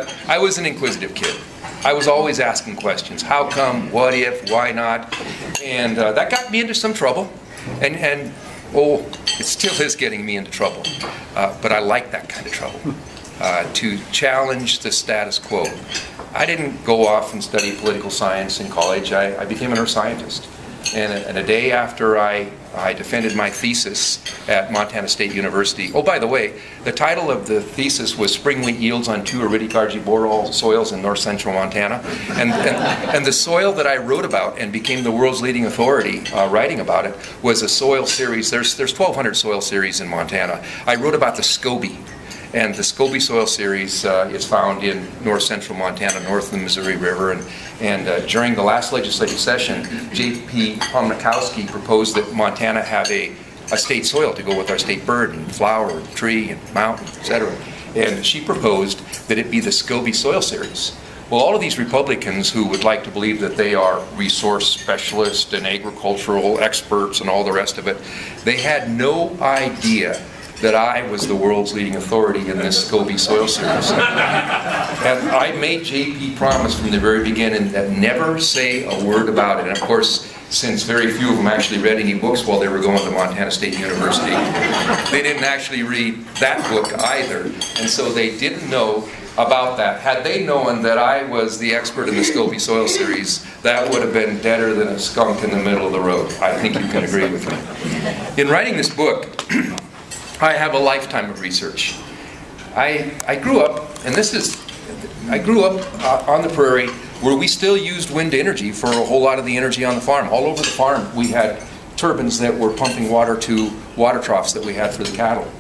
I was an inquisitive kid. I was always asking questions. How come? What if? Why not? And that got me into some trouble. And oh, it still is getting me into trouble. But I like that kind of trouble. To challenge the status quo. I didn't go off and study political science in college. I became an earth scientist. And a day after I defended my thesis at Montana State University. Oh, by the way, the title of the thesis was Spring Wheat Yields on 2 Iridicargy Boreal Soils in north central Montana. And the soil that I wrote about and became the world's leading authority writing about it was a soil series. There's 1,200 soil series in Montana. I wrote about the SCOBY. And the SCOBY soil series is found in north central Montana, north of the Missouri River. And during the last legislative session, J.P. Pomnikowski proposed that Montana have a state soil to go with our state bird and flower and tree and mountain, etc. And she proposed that it be the SCOBY soil series. Well, all of these Republicans who would like to believe that they are resource specialists and agricultural experts and all the rest of it, they had no idea that I was the world's leading authority in this SCOBY soil series. And I made JP promise from the very beginning that never say a word about it. And of course, since very few of them actually read any books while they were going to Montana State University, they didn't actually read that book either. And so they didn't know about that. Had they known that I was the expert in the SCOBY soil series, that would have been deader than a skunk in the middle of the road. I think you can agree with me. In writing this book, I have a lifetime of research. I grew up, and I grew up on the prairie where we still used wind energy for a whole lot of the energy on the farm. All over the farm we had turbines that were pumping water to water troughs that we had for the cattle.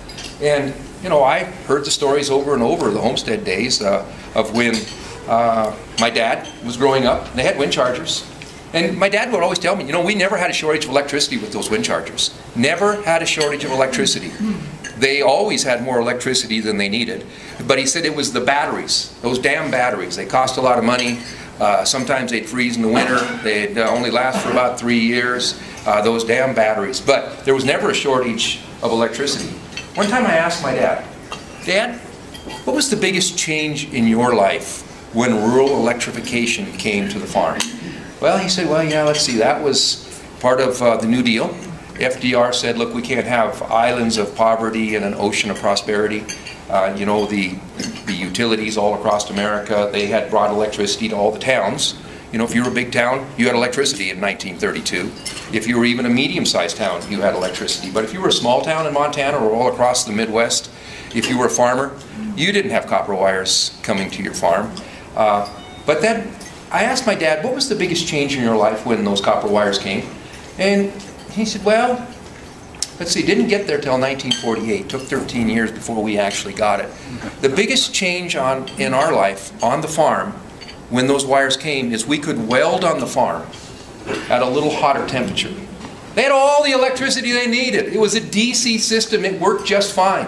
And you know, I heard the stories over and over, the homestead days of when my dad was growing up. They had wind chargers. And my dad would always tell me, you know, we never had a shortage of electricity with those wind chargers. Never had a shortage of electricity. They always had more electricity than they needed. But he said it was the batteries, those damn batteries. They cost a lot of money. Sometimes they'd freeze in the winter. They'd only last for about 3 years, those damn batteries. But there was never a shortage of electricity. One time I asked my dad, Dad, what was the biggest change in your life when rural electrification came to the farm? Well, he said, well, yeah, let's see, that was part of the New Deal. FDR said, look, we can't have islands of poverty and an ocean of prosperity. You know, the utilities all across America, they had brought electricity to all the towns. You know, if you were a big town, you had electricity in 1932. If you were even a medium-sized town, you had electricity. But if you were a small town in Montana or all across the Midwest, if you were a farmer, you didn't have copper wires coming to your farm. But then I asked my dad, what was the biggest change in your life when those copper wires came? And he said, well, let's see, didn't get there till 1948. Took 13 years before we actually got it. The biggest change in our life on the farm when those wires came is we could weld on the farm at a little hotter temperature. They had all the electricity they needed. It was a DC system. It worked just fine.